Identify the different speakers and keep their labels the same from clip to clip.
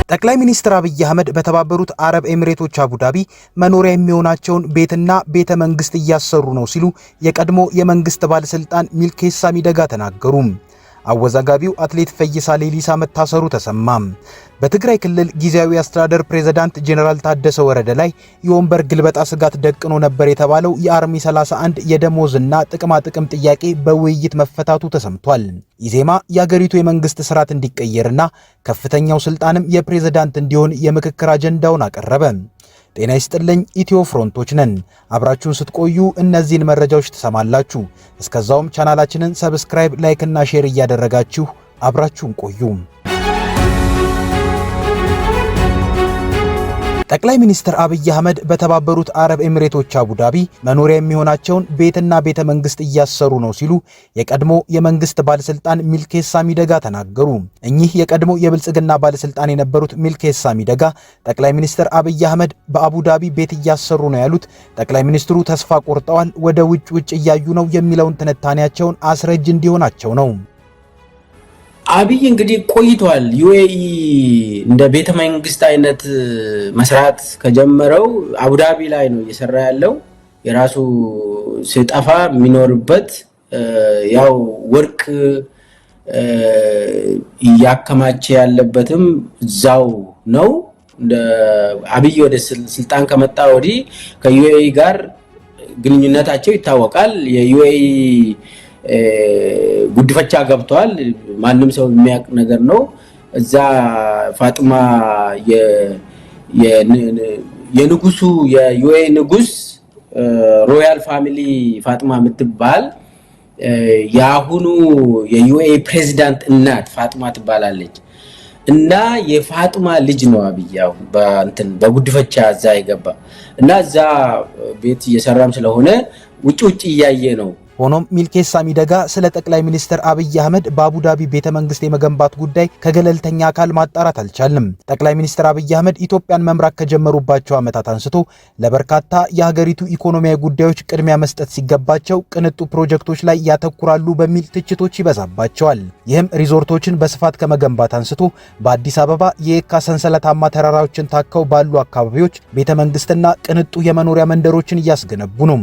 Speaker 1: ጠቅላይ ሚኒስትር አብይ አህመድ በተባበሩት አረብ ኤሚሬቶች አቡዳቢ መኖሪያ የሚሆናቸውን ቤትና ቤተ መንግስት እያሰሩ ነው ሲሉ የቀድሞ የመንግስት ባለስልጣን ሚልኬሳ ሚደጋ ተናገሩ። አወዛጋቢው አትሌት ፈይሳ ሌሊሳ መታሰሩ ተሰማም። በትግራይ ክልል ጊዜያዊ አስተዳደር ፕሬዝዳንት ጄኔራል ታደሰ ወረደ ላይ የወንበር ግልበጣ ስጋት ደቅኖ ነበር የተባለው የአርሚ 31 የደሞዝና ጥቅማ ጥቅም ጥያቄ በውይይት መፈታቱ ተሰምቷል። ኢዜማ የአገሪቱ የመንግስት ስርዓት እንዲቀየርና ከፍተኛው ስልጣንም የፕሬዝዳንት እንዲሆን የምክክር አጀንዳውን አቀረበ። ጤና ይስጥልኝ፣ ኢትዮ ፍሮንቶች ነን። አብራችሁን ስትቆዩ እነዚህን መረጃዎች ትሰማላችሁ። እስከዛውም ቻናላችንን ሰብስክራይብ፣ ላይክ እና ሼር እያደረጋችሁ አብራችሁን ቆዩ። ጠቅላይ ሚኒስትር አብይ አህመድ በተባበሩት አረብ ኤሚሬቶች አቡዳቢ መኖሪያ የሚሆናቸውን ቤትና ቤተ መንግስት እያሰሩ ነው ሲሉ የቀድሞ የመንግስት ባለስልጣን ሚልኬሳ ሚደጋ ተናገሩ። እኚህ የቀድሞ የብልጽግና ባለስልጣን የነበሩት ሚልኬሳ ሚደጋ ጠቅላይ ሚኒስትር አብይ አህመድ በአቡዳቢ ቤት እያሰሩ ነው ያሉት ጠቅላይ ሚኒስትሩ ተስፋ ቆርጠዋል፣ ወደ ውጭ እያዩ ነው የሚለውን ትንታኔያቸውን አስረጅ እንዲሆናቸው ነው።
Speaker 2: አብይ እንግዲህ ቆይቷል። ዩኤኢ እንደ ቤተ መንግስት አይነት መስራት ከጀመረው አቡዳቢ ላይ ነው እየሰራ ያለው። የራሱ ሲጠፋ የሚኖርበት ያው ወርቅ እያከማቸ ያለበትም እዛው ነው። እንደ አብይ ወደ ስልጣን ከመጣ ወዲህ ከዩኤኢ ጋር ግንኙነታቸው ይታወቃል። የዩኤኢ ጉድፈቻ ገብቷል። ማንም ሰው የሚያውቅ ነገር ነው። እዛ ፋጡማ የንጉሱ የዩኤኢ ንጉስ ሮያል ፋሚሊ ፋጡማ የምትባል የአሁኑ የዩኤኢ ፕሬዝዳንት እናት ፋጡማ ትባላለች እና የፋጡማ ልጅ ነው አብያው በጉድፈቻ እዛ የገባ እና እዛ ቤት እየሰራም ስለሆነ ውጭ እያየ ነው።
Speaker 1: ሆኖም ሚልኬሳ ሚደጋ ስለ ጠቅላይ ሚኒስትር አብይ አህመድ በአቡዳቢ ቤተ መንግስት የመገንባት ጉዳይ ከገለልተኛ አካል ማጣራት አልቻልንም። ጠቅላይ ሚኒስትር አብይ አህመድ ኢትዮጵያን መምራት ከጀመሩባቸው ዓመታት አንስቶ ለበርካታ የሀገሪቱ ኢኮኖሚያዊ ጉዳዮች ቅድሚያ መስጠት ሲገባቸው ቅንጡ ፕሮጀክቶች ላይ ያተኩራሉ በሚል ትችቶች ይበዛባቸዋል። ይህም ሪዞርቶችን በስፋት ከመገንባት አንስቶ በአዲስ አበባ የየካ ሰንሰለታማ ተራራዎችን ታከው ባሉ አካባቢዎች ቤተ መንግስትና ቅንጡ የመኖሪያ መንደሮችን እያስገነቡ ነው።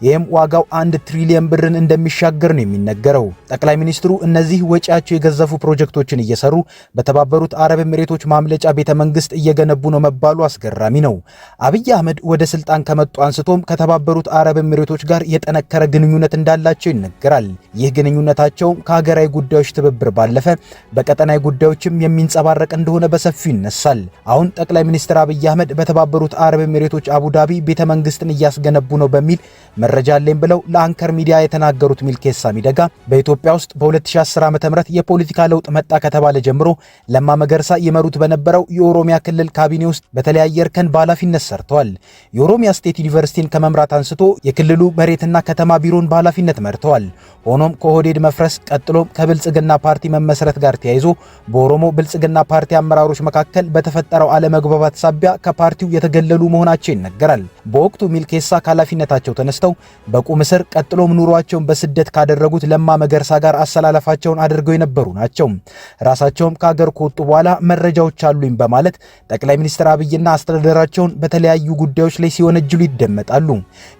Speaker 1: ይህም ዋጋው 1 ትሪሊየን ብርን እንደሚሻገር ነው የሚነገረው። ጠቅላይ ሚኒስትሩ እነዚህ ወጪያቸው የገዘፉ ፕሮጀክቶችን እየሰሩ በተባበሩት አረብ ኤሚሬቶች ማምለጫ ቤተ መንግስት እየገነቡ ነው መባሉ አስገራሚ ነው። አብይ አህመድ ወደ ስልጣን ከመጡ አንስቶም ከተባበሩት አረብ ኤሚሬቶች ጋር የጠነከረ ግንኙነት እንዳላቸው ይነገራል። ይህ ግንኙነታቸው ከሀገራዊ ጉዳዮች ትብብር ባለፈ በቀጠናዊ ጉዳዮችም የሚንጸባረቅ እንደሆነ በሰፊው ይነሳል። አሁን ጠቅላይ ሚኒስትር አብይ አህመድ በተባበሩት አረብ ኤሚሬቶች አቡዳቢ ቤተ መንግስትን እያስገነቡ ነው በሚል መረጃ አለኝ ብለው ለአንከር ሚዲያ የተናገሩት ሚልኬሳ ሚደጋ በኢትዮጵያ ውስጥ በ2010 ዓ.ም የፖለቲካ ለውጥ መጣ ከተባለ ጀምሮ ለማ መገርሳ ይመሩት በነበረው የኦሮሚያ ክልል ካቢኔ ውስጥ በተለያየ እርከን በኃላፊነት ሰርተዋል። የኦሮሚያ ስቴት ዩኒቨርሲቲን ከመምራት አንስቶ የክልሉ መሬትና ከተማ ቢሮን በኃላፊነት መርተዋል። ሆኖም ከኦህዴድ መፍረስ ቀጥሎም ከብልጽግና ፓርቲ መመስረት ጋር ተያይዞ በኦሮሞ ብልጽግና ፓርቲ አመራሮች መካከል በተፈጠረው አለመግባባት ሳቢያ ከፓርቲው የተገለሉ መሆናቸው ይነገራል። በወቅቱ ሚልኬሳ ከኃላፊነታቸው ተነስተው በቁም እስር ቀጥሎም ኑሯቸውን በስደት ካደረጉት ለማ መገርሳ ጋር አሰላለፋቸውን አድርገው የነበሩ ናቸው። ራሳቸውም ከሀገር ከወጡ በኋላ መረጃዎች አሉኝ በማለት ጠቅላይ ሚኒስትር አብይና አስተዳደራቸውን በተለያዩ ጉዳዮች ላይ ሲወነጅሉ ይደመጣሉ።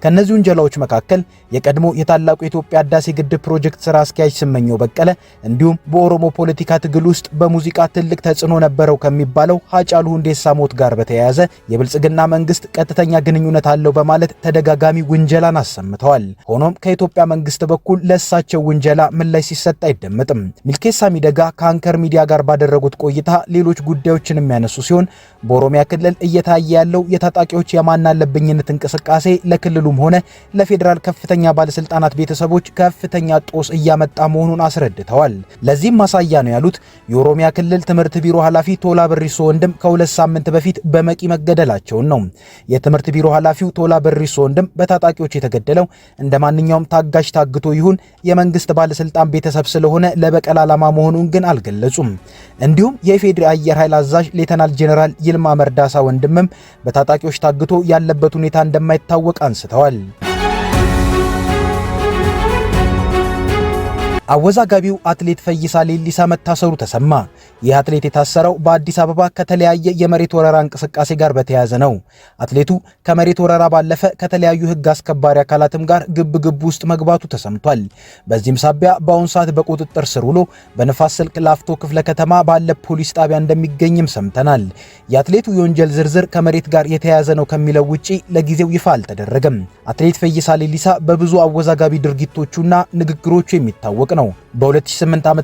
Speaker 1: ከነዚህ ውንጀላዎች መካከል የቀድሞ የታላቁ የኢትዮጵያ ህዳሴ ግድብ ፕሮጀክት ስራ አስኪያጅ ስመኘው በቀለ እንዲሁም በኦሮሞ ፖለቲካ ትግል ውስጥ በሙዚቃ ትልቅ ተጽዕኖ ነበረው ከሚባለው ሃጫሉ ሁንዴሳ ሞት ጋር በተያያዘ የብልጽግና መንግስት ቀጥተኛ ግንኙነት አለው በማለት ተደጋጋሚ ውንጀላን አሰምተዋል። ሆኖም ከኢትዮጵያ መንግስት በኩል ለእሳቸው ውንጀላ ምላሽ ሲሰጥ አይደመጥም። ሚልኬሳ ሚደጋ ከአንከር ሚዲያ ጋር ባደረጉት ቆይታ ሌሎች ጉዳዮችን የሚያነሱ ሲሆን በኦሮሚያ ክልል እየታየ ያለው የታጣቂዎች የማናለብኝነት እንቅስቃሴ ለክልሉም ሆነ ለፌዴራል ከፍተኛ ባለስልጣናት ቤተሰቦች ከፍተኛ ጦስ እያመጣ መሆኑን አስረድተዋል። ለዚህም ማሳያ ነው ያሉት የኦሮሚያ ክልል ትምህርት ቢሮ ኃላፊ ቶላ በሪሶ ወንድም ከ2 ሳምንት በፊት በመቂ መገደላቸውን ነው። የትምህርት ቢሮ ኃላፊው ቶላ በሪሶ ወንድም በታጣቂዎች የተገደለው እንደ ማንኛውም ታጋሽ ታግቶ ይሁን የመንግስት ባለስልጣን ቤተሰብ ስለሆነ ለበቀል ዓላማ መሆኑን ግን አልገለጹም። እንዲሁም የኢፌዴሪ አየር ኃይል አዛዥ ሌተናል ጄኔራል ይልማ መርዳሳ ወንድምም በታጣቂዎች ታግቶ ያለበት ሁኔታ እንደማይታወቅ አንስተዋል። አወዛጋቢው አትሌት ፈይሳ ሌሊሳ መታሰሩ ተሰማ። ይህ አትሌት የታሰረው በአዲስ አበባ ከተለያየ የመሬት ወረራ እንቅስቃሴ ጋር በተያያዘ ነው። አትሌቱ ከመሬት ወረራ ባለፈ ከተለያዩ ሕግ አስከባሪ አካላትም ጋር ግብ ውስጥ መግባቱ ተሰምቷል። በዚህም ሳቢያ በአሁኑ ሰዓት በቁጥጥር ስር ውሎ በንፋስ ስልክ ላፍቶ ክፍለ ከተማ ባለ ፖሊስ ጣቢያ እንደሚገኝም ሰምተናል። የአትሌቱ የወንጀል ዝርዝር ከመሬት ጋር የተያያዘ ነው ከሚለው ውጪ ለጊዜው ይፋ አልተደረገም። አትሌት ፈይሳ ሌሊሳ በብዙ አወዛጋቢ ድርጊቶቹና ንግግሮቹ የሚታወቅ ነው። በ2008 ዓ.ም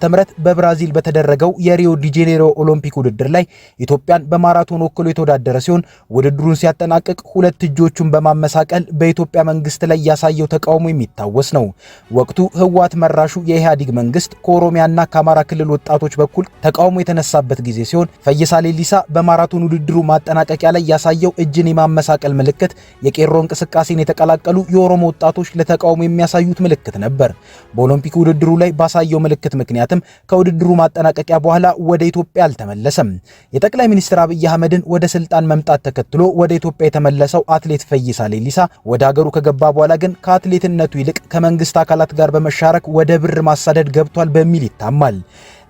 Speaker 1: በብራዚል በተደረገው የሪዮ ዲ ጄኔሮ ኦሎምፒክ ውድድር ላይ ኢትዮጵያን በማራቶን ወክሎ የተወዳደረ ሲሆን ውድድሩን ሲያጠናቅቅ ሁለት እጆቹን በማመሳቀል በኢትዮጵያ መንግስት ላይ ያሳየው ተቃውሞ የሚታወስ ነው። ወቅቱ ህወሓት መራሹ የኢህአዴግ መንግስት ከኦሮሚያና ከአማራ ክልል ወጣቶች በኩል ተቃውሞ የተነሳበት ጊዜ ሲሆን ፈይሳ ሌሊሳ በማራቶን ውድድሩ ማጠናቀቂያ ላይ ያሳየው እጅን የማመሳቀል ምልክት የቄሮ እንቅስቃሴን የተቀላቀሉ የኦሮሞ ወጣቶች ለተቃውሞ የሚያሳዩት ምልክት ነበር። በኦሎምፒክ ውድድሩ ላይ ባሳየው ምልክት ምክንያትም ከውድድሩ ማጠናቀቂያ በኋላ ወደ ኢትዮጵያ አልተመለሰም። የጠቅላይ ሚኒስትር አብይ አህመድን ወደ ስልጣን መምጣት ተከትሎ ወደ ኢትዮጵያ የተመለሰው አትሌት ፈይሳ ሌሊሳ ወደ ሀገሩ ከገባ በኋላ ግን ከአትሌትነቱ ይልቅ ከመንግስት አካላት ጋር በመሻረክ ወደ ብር ማሳደድ ገብቷል በሚል ይታማል።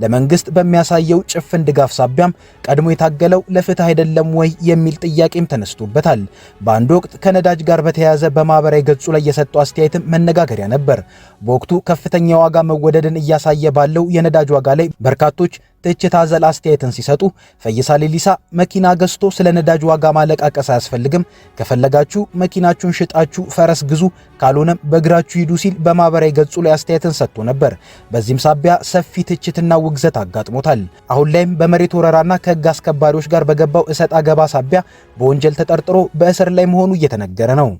Speaker 1: ለመንግስት በሚያሳየው ጭፍን ድጋፍ ሳቢያም ቀድሞ የታገለው ለፍትህ አይደለም ወይ የሚል ጥያቄም ተነስቶበታል። በአንድ ወቅት ከነዳጅ ጋር በተያያዘ በማህበራዊ ገጹ ላይ የሰጠው አስተያየትም መነጋገሪያ ነበር። በወቅቱ ከፍተኛ የዋጋ መወደድን እያሳየ ባለው የነዳጅ ዋጋ ላይ በርካቶች ትችት አዘል አስተያየትን ሲሰጡ ፈይሳ ሌሊሳ መኪና ገዝቶ ስለ ነዳጅ ዋጋ ማለቃቀስ አያስፈልግም፣ ከፈለጋችሁ መኪናችሁን ሽጣችሁ ፈረስ ግዙ፣ ካልሆነም በእግራችሁ ሂዱ ሲል በማህበራዊ ገጹ ላይ አስተያየትን ሰጥቶ ነበር። በዚህም ሳቢያ ሰፊ ትችትና ውግዘት አጋጥሞታል። አሁን ላይም በመሬት ወረራና ከህግ አስከባሪዎች ጋር በገባው እሰጥ አገባ ሳቢያ በወንጀል ተጠርጥሮ በእስር ላይ መሆኑ እየተነገረ ነው።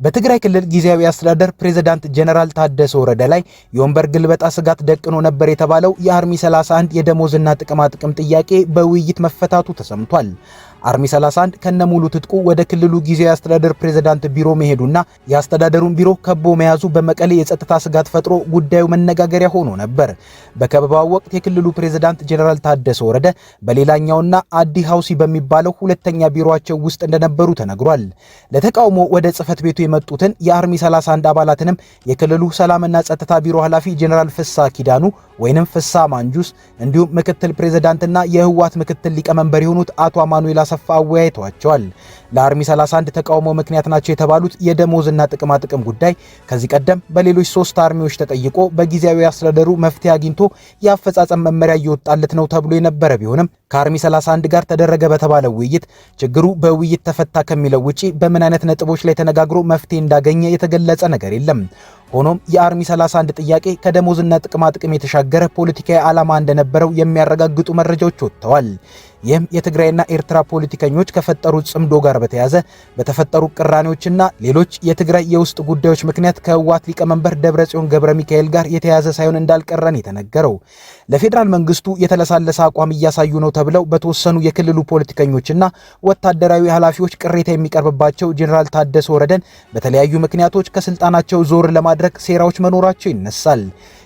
Speaker 1: በትግራይ ክልል ጊዜያዊ አስተዳደር ፕሬዝዳንት ጀነራል ታደሰ ወረደ ላይ የወንበር ግልበጣ ስጋት ደቅኖ ነበር የተባለው የአርሚ 31 የደሞዝና ጥቅማጥቅም ጥያቄ በውይይት መፈታቱ ተሰምቷል። አርሚ 31 ከነሙሉ ትጥቁ ወደ ክልሉ ጊዜያዊ አስተዳደር ፕሬዝዳንት ቢሮ መሄዱና የአስተዳደሩን ቢሮ ከቦ መያዙ በመቀሌ የጸጥታ ስጋት ፈጥሮ ጉዳዩ መነጋገሪያ ሆኖ ነበር። በከበባው ወቅት የክልሉ ፕሬዝዳንት ጀነራል ታደሰ ወረደ በሌላኛውና አዲ ሃውሲ በሚባለው ሁለተኛ ቢሮአቸው ውስጥ እንደነበሩ ተነግሯል። ለተቃውሞ ወደ ጽህፈት ቤቱ የመጡትን የአርሚ 31 አባላትንም የክልሉ ሰላምና ጸጥታ ቢሮ ኃላፊ ጀነራል ፍሳ ኪዳኑ ወይንም ፍሳ ማንጁስ እንዲሁም ምክትል ፕሬዝዳንትና የህወሓት ምክትል ሊቀመንበር የሆኑት አቶ አማኑኤል አሰፋ አወያይተዋቸዋል። ለአርሚ 31 ተቃውሞ ምክንያት ናቸው የተባሉት የደሞዝና ጥቅማጥቅም ጉዳይ ከዚህ ቀደም በሌሎች 3 አርሚዎች ተጠይቆ በጊዜያዊ አስተዳደሩ መፍትሄ አግኝቶ የአፈጻጸም መመሪያ እየወጣለት ነው ተብሎ የነበረ ቢሆንም ከአርሚ 31 ጋር ተደረገ በተባለው ውይይት ችግሩ በውይይት ተፈታ ከሚለው ውጪ በምን አይነት ነጥቦች ላይ ተነጋግሮ መፍትሄ እንዳገኘ የተገለጸ ነገር የለም። ሆኖም የአርሚ 31 ጥያቄ ከደሞዝና ጥቅማጥቅም የተሻገረ ፖለቲካዊ ዓላማ እንደነበረው የሚያረጋግጡ መረጃዎች ወጥተዋል። ይህም የትግራይና ኤርትራ ፖለቲከኞች ከፈጠሩት ጽምዶ ጋር በተያያዘ በተፈጠሩ ቅራኔዎችና ሌሎች የትግራይ የውስጥ ጉዳዮች ምክንያት ከህወሓት ሊቀመንበር ደብረጽዮን ገብረ ሚካኤል ጋር የተያያዘ ሳይሆን እንዳልቀረን የተነገረው ለፌዴራል መንግስቱ የተለሳለሰ አቋም እያሳዩ ነው ተብለው በተወሰኑ የክልሉ ፖለቲከኞችና ወታደራዊ ኃላፊዎች ቅሬታ የሚቀርብባቸው ጀነራል ታደሰ ወረደን በተለያዩ ምክንያቶች ከስልጣናቸው ዞር ለማድረግ ሴራዎች መኖራቸው ይነሳል።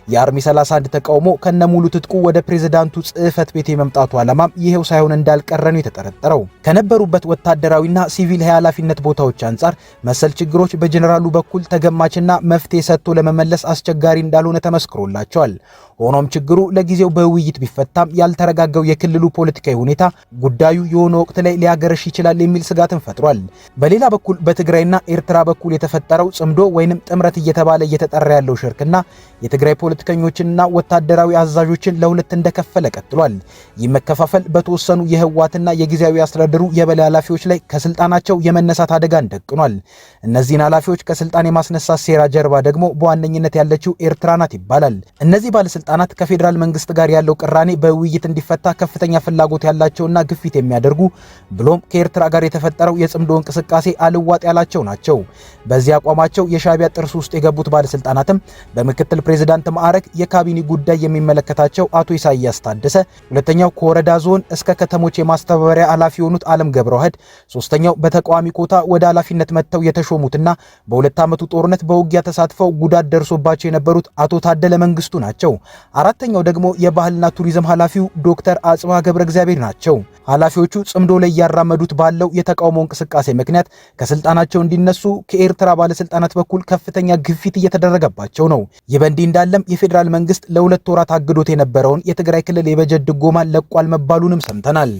Speaker 1: የአርሚ 31 ተቃውሞ ከነሙሉ ትጥቁ ወደ ፕሬዝዳንቱ ጽህፈት ቤት የመምጣቱ ዓላማም ይሄው ሳይሆን እንዳልቀረን የተጠረጠረው ከነበሩበት ወታደራዊና ሲቪል ኃላፊነት ቦታዎች አንጻር መሰል ችግሮች በጀነራሉ በኩል ተገማችና መፍትሄ ሰጥቶ ለመመለስ አስቸጋሪ እንዳልሆነ ተመስክሮላቸዋል። ሆኖም ችግሩ ለጊዜው በውይይት ቢፈታም ያልተረጋጋው የክልሉ ፖለቲካዊ ሁኔታ ጉዳዩ የሆነ ወቅት ላይ ሊያገረሽ ይችላል የሚል ስጋትን ፈጥሯል። በሌላ በኩል በትግራይና ኤርትራ በኩል የተፈጠረው ጽምዶ ወይንም ጥምረት እየተባለ እየተጠራ ያለው ሽርክና የትግራይ ፖለቲከኞችንና ወታደራዊ አዛዦችን ለሁለት እንደከፈለ ቀጥሏል። ይህ መከፋፈል በተወሰኑ የህወሓትና የጊዜያዊ አስተዳደሩ የበላይ ኃላፊዎች ላይ ከስልጣናቸው የመነሳት አደጋን ደቅኗል። እነዚህን ኃላፊዎች ከስልጣን የማስነሳት ሴራ ጀርባ ደግሞ በዋነኝነት ያለችው ኤርትራ ናት ይባላል። እነዚህ ባለስልጣናት ከፌዴራል መንግስት ጋር ያለው ቅራኔ በውይይት እንዲፈታ ከፍተኛ ፍላጎት ያላቸውና ግፊት የሚያደርጉ ብሎም ከኤርትራ ጋር የተፈጠረው የጽምዶ እንቅስቃሴ አልዋጥ ያላቸው ናቸው። በዚህ አቋማቸው የሻዕቢያ ጥርስ ውስጥ የገቡት ባለስልጣናትም በምክትል ፕሬዝዳንት ማዕረግ የካቢኔ ጉዳይ የሚመለከታቸው አቶ ኢሳያስ ታደሰ፣ ሁለተኛው ከወረዳ ዞን እስከ ከተሞች የማስተባበሪያ ኃላፊ የሆኑት ዓለም ገብረዋህድ፣ ሶስተኛው በተቃዋሚ ኮታ ወደ ኃላፊነት መጥተው የተሾሙትና በሁለት ዓመቱ ጦርነት በውጊያ ተሳትፈው ጉዳት ደርሶባቸው የነበሩት አቶ ታደለ መንግስቱ ናቸው። አራተኛው ደግሞ የባህልና ቱሪዝም ኃላፊው ዶክተር አጽብሃ ገብረ እግዚአብሔር ናቸው። ኃላፊዎቹ ጽምዶ ላይ ያራመዱት ባለው የተቃውሞ እንቅስቃሴ ምክንያት ከስልጣናቸው እንዲነሱ ከኤርትራ ባለስልጣናት በኩል ከፍተኛ ግፊት እየተደረገባቸው ነው። ይህ በእንዲህ እንዳለም የፌዴራል መንግስት ለ2 ወራት አግዶት የነበረውን የትግራይ ክልል የበጀት ድጎማ ለቋል መባሉንም ሰምተናል።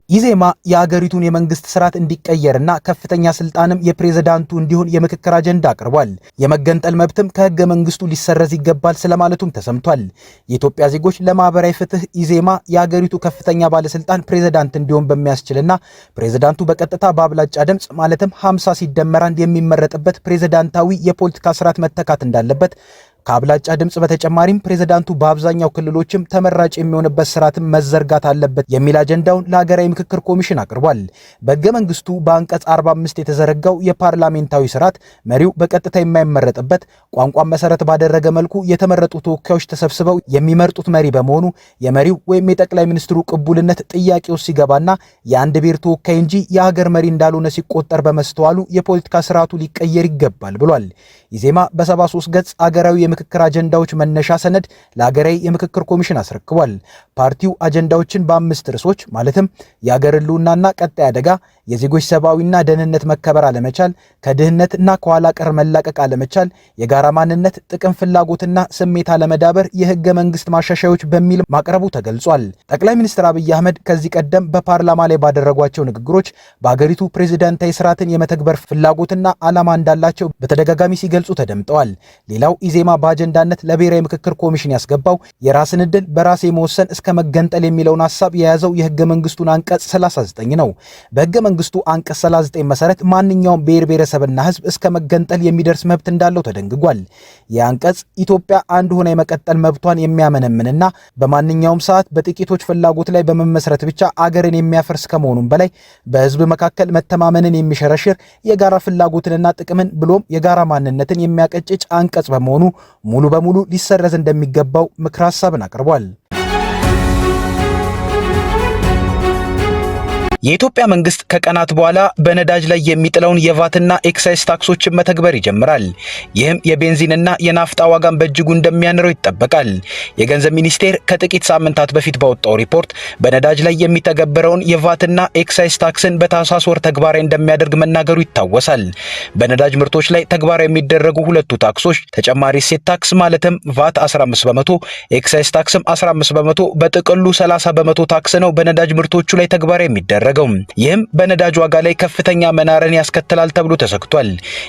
Speaker 1: ኢዜማ የሀገሪቱን የመንግስት ስርዓት እንዲቀየርና ከፍተኛ ስልጣንም የፕሬዝዳንቱ እንዲሆን የምክክር አጀንዳ አቅርቧል። የመገንጠል መብትም ከህገ መንግስቱ ሊሰረዝ ይገባል ስለማለቱም ተሰምቷል። የኢትዮጵያ ዜጎች ለማህበራዊ ፍትህ ኢዜማ የሀገሪቱ ከፍተኛ ባለስልጣን ፕሬዝዳንት እንዲሆን በሚያስችልና ፕሬዝዳንቱ በቀጥታ በአብላጫ ድምጽ ማለትም 50 ሲደመር 1 የሚመረጥበት ፕሬዝዳንታዊ የፖለቲካ ስርዓት መተካት እንዳለበት ከአብላጫ ድምጽ በተጨማሪም ፕሬዝዳንቱ በአብዛኛው ክልሎችም ተመራጭ የሚሆንበት ስርዓትም መዘርጋት አለበት የሚል አጀንዳውን ለሀገራዊ ምክክር ኮሚሽን አቅርቧል። በህገ መንግስቱ በአንቀጽ 45 የተዘረጋው የፓርላሜንታዊ ስርዓት መሪው በቀጥታ የማይመረጥበት ቋንቋን መሰረት ባደረገ መልኩ የተመረጡ ተወካዮች ተሰብስበው የሚመርጡት መሪ በመሆኑ የመሪው ወይም የጠቅላይ ሚኒስትሩ ቅቡልነት ጥያቄ ውስጥ ሲገባና የአንድ ብሔር ተወካይ እንጂ የሀገር መሪ እንዳልሆነ ሲቆጠር በመስተዋሉ የፖለቲካ ስርዓቱ ሊቀየር ይገባል ብሏል። ኢዜማ በ73 ገጽ አገራዊ የምክክር አጀንዳዎች መነሻ ሰነድ ለሀገራዊ የምክክር ኮሚሽን አስረክቧል። ፓርቲው አጀንዳዎችን በ5 ርዕሶች ማለትም የሀገር ህልውናና ቀጣይ አደጋ፣ የዜጎች ሰብአዊና ደህንነት መከበር አለመቻል፣ ከድህነትና ከኋላ ቀር መላቀቅ አለመቻል፣ የጋራ ማንነት፣ ጥቅም፣ ፍላጎትና ስሜት አለመዳበር፣ የህገ መንግስት ማሻሻዮች በሚል ማቅረቡ ተገልጿል። ጠቅላይ ሚኒስትር አብይ አህመድ ከዚህ ቀደም በፓርላማ ላይ ባደረጓቸው ንግግሮች በሀገሪቱ ፕሬዝዳንታዊ ስርዓትን የመተግበር ፍላጎትና ዓላማ እንዳላቸው በተደጋጋሚ ሲገልጹ ተደምጠዋል። ሌላው ኢዜማ በአጀንዳነት ለብሔራዊ ምክክር ኮሚሽን ያስገባው የራስን ዕድል በራስ የመወሰን እስከ መገንጠል የሚለውን ሐሳብ የያዘው የህገ መንግስቱን አንቀጽ 39 ነው። በህገ መንግስቱ አንቀጽ 39 መሰረት ማንኛውም ብሔር ብሔረሰብና ህዝብ እስከ መገንጠል የሚደርስ መብት እንዳለው ተደንግጓል። ይህ አንቀጽ ኢትዮጵያ አንድ ሆና የመቀጠል መብቷን የሚያመነምንና በማንኛውም ሰዓት በጥቂቶች ፍላጎት ላይ በመመስረት ብቻ አገርን የሚያፈርስ ከመሆኑም በላይ በህዝብ መካከል መተማመንን የሚሸረሽር የጋራ ፍላጎትንና ጥቅምን ብሎም የጋራ ማንነትን የሚያቀጭጭ አንቀጽ በመሆኑ ሙሉ በሙሉ ሊሰረዝ እንደሚገባው ምክረ ሐሳብን አቅርቧል። የኢትዮጵያ መንግስት ከቀናት በኋላ በነዳጅ ላይ የሚጥለውን የቫትና ኤክሳይዝ ታክሶችን መተግበር ይጀምራል። ይህም የቤንዚንና የናፍጣ ዋጋን በእጅጉ እንደሚያንረው ይጠበቃል። የገንዘብ ሚኒስቴር ከጥቂት ሳምንታት በፊት ባወጣው ሪፖርት በነዳጅ ላይ የሚተገበረውን የቫትና ኤክሳይዝ ታክስን በታህሳስ ወር ተግባራዊ እንደሚያደርግ መናገሩ ይታወሳል። በነዳጅ ምርቶች ላይ ተግባራዊ የሚደረጉ ሁለቱ ታክሶች ተጨማሪ እሴት ታክስ ማለትም ቫት 15 በመቶ፣ ኤክሳይዝ ታክስም 15 በመቶ፣ በጥቅሉ 30 በመቶ ታክስ ነው በነዳጅ ምርቶቹ ላይ ተግባራዊ የሚደረግ። ይህም በነዳጅ ዋጋ ላይ ከፍተኛ መናርን ያስከትላል ተብሎ ተሰክቷል።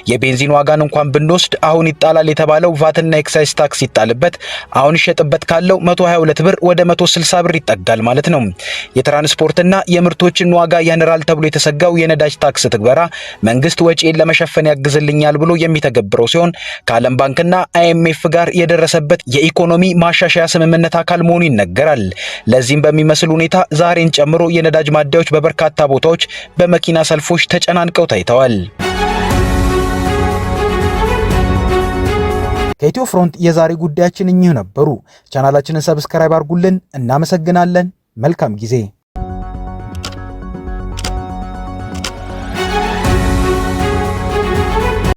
Speaker 1: የቤንዚን ዋጋን እንኳን ብንወስድ አሁን ይጣላል የተባለው ቫትና ኤክሳይዝ ታክስ ይጣልበት አሁን ይሸጥበት ካለው 122 ብር ወደ 160 ብር ይጠጋል ማለት ነው። የትራንስፖርትና የምርቶችን ዋጋ ያንራል ተብሎ የተሰጋው የነዳጅ ታክስ ትግበራ መንግስት ወጪን ለመሸፈን ያግዝልኛል ብሎ የሚተገብረው ሲሆን ከዓለም ባንክና IMF ጋር የደረሰበት የኢኮኖሚ ማሻሻያ ስምምነት አካል መሆኑ ይነገራል። ለዚህም በሚመስል ሁኔታ ዛሬን ጨምሮ የነዳጅ ማደያዎች በርካታ ቦታዎች በመኪና ሰልፎች ተጨናንቀው ታይተዋል። ከኢትዮ ፍሮንት የዛሬ ጉዳያችን እኚህ ነበሩ። ቻናላችንን ሰብስክራይብ አድርጉልን። እናመሰግናለን። መልካም ጊዜ